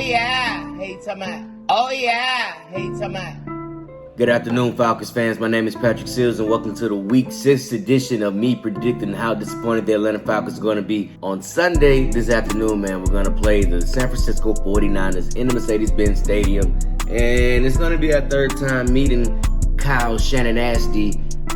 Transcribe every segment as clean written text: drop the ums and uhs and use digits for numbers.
yeah. Hey, Tama. Oh, yeah. Hey, Tama. Good afternoon, Falcons fans. My name is Patrick Seals, and welcome to the Week 6 edition of me predicting how disappointed the Atlanta Falcons are going to be. On Sunday this afternoon, man, we're going to play the San Francisco 49ers in the Mercedes-Benz Stadium, and it's going to be our third time meeting Kyle Shanahan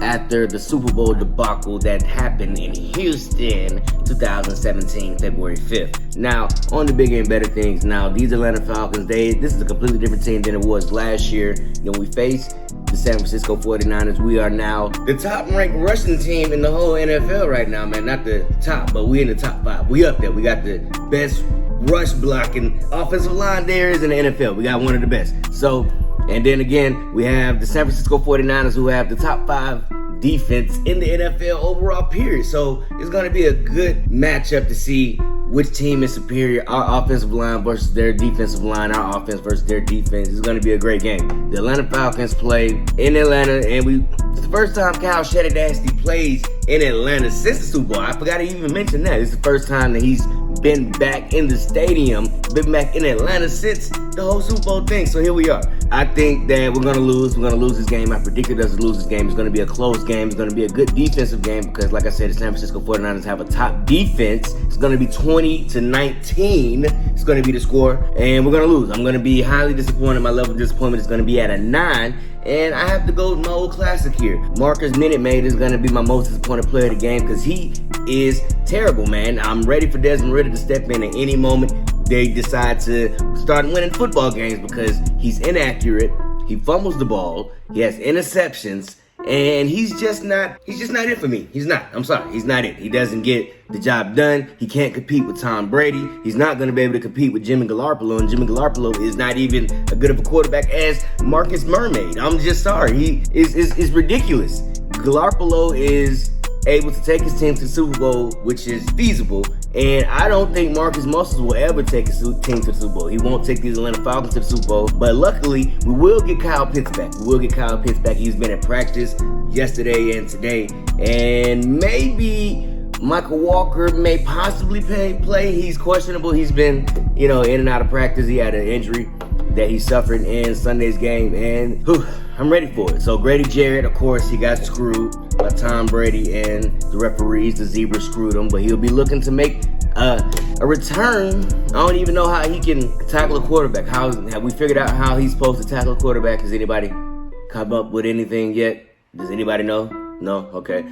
after the Super Bowl debacle that happened in Houston 2017, February 5th. Now, on the bigger and better things, now these Atlanta Falcons, this is a completely different team than it was last year. When we faced the San Francisco 49ers, we are now the top-ranked rushing team in the whole NFL right now, man. Not the top, but we in the top 5. We up there. We got the best rush blocking offensive line there is in the NFL. We got one of the best. So, and then again, we have the San Francisco 49ers who have the top 5 defense in the NFL overall period. So it's going to be a good matchup to see which team is superior. Our offensive line versus their defensive line, our offense versus their defense. It's going to be a great game. The Atlanta Falcons play in Atlanta, and it's the first time Kyle Shanahan plays in Atlanta since the Super Bowl. I forgot to even mention that. It's the first time that he's been back in the stadium, been back in Atlanta since the whole Super Bowl thing. So here we are. I think that we're going to lose. We're going to lose this game. I predicted us to lose this game. It's going to be a close game. It's going to be a good defensive game because, like I said, the San Francisco 49ers have a top defense. It's going to be 20-19. It's going to be the score, and we're going to lose. I'm going to be highly disappointed. My level of disappointment is going to be at a 9. And I have to go with my old classic here. Marcus Minute Maid is going to be my most disappointed player of the game because he is terrible, man. I'm ready for Desmond Ridder to step in at any moment they decide to start winning football games because he's inaccurate. He fumbles the ball. He has interceptions. And he's just not it for me. He's not. I'm sorry. He's not it. He doesn't get the job done. He can't compete with Tom Brady. He's not going to be able to compete with Jimmy Garoppolo. And Jimmy Garoppolo is not even as good of a quarterback as Marcus Mermaid. I'm just sorry. He is ridiculous. Garoppolo is able to take his team to the Super Bowl, which is feasible. And I don't think Marcus Muscles will ever take his team to the Super Bowl. He won't take these Atlanta Falcons to the Super Bowl. But luckily, we will get Kyle Pitts back. He's been at practice yesterday and today. And maybe Michael Walker may possibly play. He's questionable. He's been, in and out of practice. He had an injury that he suffered in Sunday's game. And I'm ready for it. So Grady Jarrett, of course, he got screwed by Tom Brady and the referees. The Zebra screwed him, but he'll be looking to make a return. I don't even know how he can tackle a quarterback. Have we figured out how he's supposed to tackle a quarterback? Has anybody come up with anything yet? Does anybody know? No? Okay.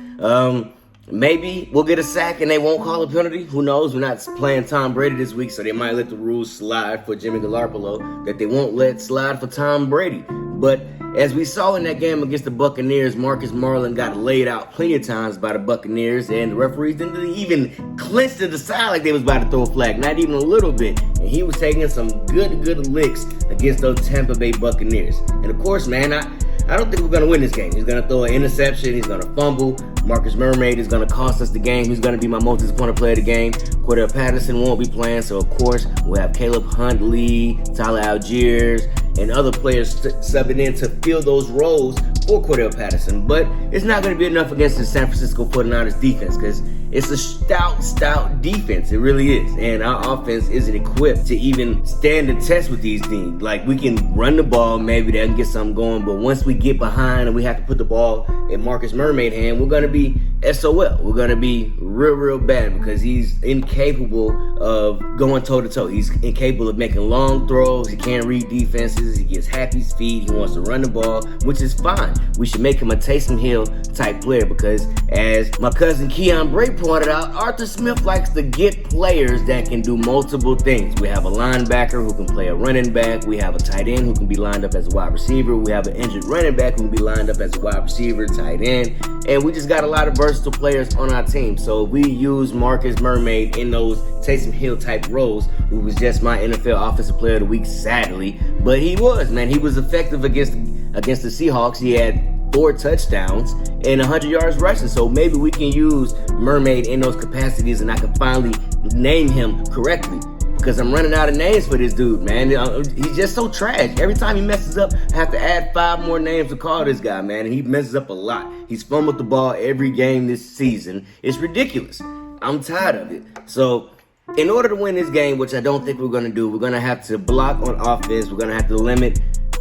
Maybe we'll get a sack and they won't call a penalty. Who knows? We're not playing Tom Brady this week, so they might let the rules slide for Jimmy Garoppolo that they won't let slide for Tom Brady. But as we saw in that game against the Buccaneers, Marcus Marlin got laid out plenty of times by the Buccaneers, and the referees didn't even clinch to the side like they was about to throw a flag, not even a little bit. And he was taking some good licks against those Tampa Bay Buccaneers. And of course, man, I don't think we're going to win this game. He's going to throw an interception. He's going to fumble. Marcus Mermaid is going to cost us the game. He's going to be my most disappointed player of the game. Cordell Patterson won't be playing, so of course we'll have Caleb Huntley, Tyler Algiers, and other players subbing in to fill those roles for Cordell Patterson. But it's not going to be enough against the San Francisco 49ers defense because it's a stout defense. It really is. And our offense isn't equipped to even stand the test with these teams. Like, we can run the ball, maybe they can get something going, but once we get behind and we have to put the ball in Marcus Mermaid hand, we're going to be SOL. We're going to be real bad because he's incapable of going toe-to-toe. He's incapable of making long throws. He can't read defenses. He gets happy feet. He wants to run the ball, which is fine. We should make him a Taysom Hill type player because, as my cousin Keon Bray pointed out, Arthur Smith likes to get players that can do multiple things. We have a linebacker who can play a running back. We have a tight end who can be lined up as a wide receiver. We have an injured running back who can be lined up as a wide receiver, tight end. And we just got a lot of versatile players on our team. So if we use Marcus Mermaid in those Taysom Hill type roles, who was just my NFL Offensive Player of the Week, sadly. But he was effective against the Seahawks. He had 4 touchdowns and 100 yards rushing. So maybe we can use Mermaid in those capacities and I can finally name him correctly. Because I'm running out of names for this dude, man. He's just so trash. Every time he messes up, I have to add 5 more names to call this guy, man. And he messes up a lot. He's fumbled the ball every game this season. It's ridiculous. I'm tired of it. So In order to win this game, which I don't think we're going to do, we're going to have to block on offense. We're going to have to limit.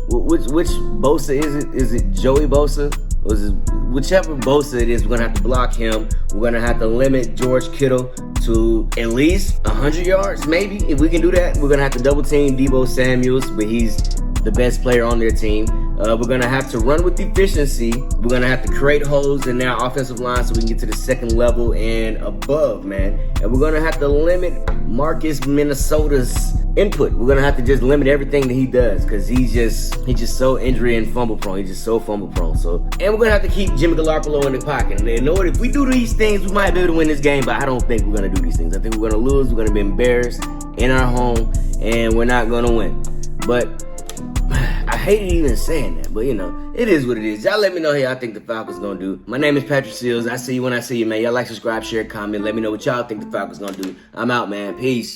Which Bosa is it? Is it Joey Bosa? Or is it, whichever Bosa it is, we're going to have to block him. We're going to have to limit George Kittle to at least 100 yards, maybe. If we can do that, we're going to have to double team Deebo Samuels, but he's the best player on their team. We're going to have to run with efficiency. We're going to have to create holes in their offensive line so we can get to the second level and above, man. And we're going to have to limit Marcus Minnesota's input. We're going to have to just limit everything that he does because he's just so injury and fumble prone. He's just so fumble prone. And we're going to have to keep Jimmy Garoppolo in the pocket. And in order, if we do these things, we might be able to win this game, but I don't think we're going to do these things. I think we're going to lose. We're going to be embarrassed in our home, and we're not going to win. But I hated even saying that, but it is what it is. Y'all let me know how y'all think the Falcons gonna do. My name is Patrick Seals. I see you when I see you, man. Y'all like, subscribe, share, comment. Let me know what y'all think the Falcons gonna do. I'm out, man. Peace.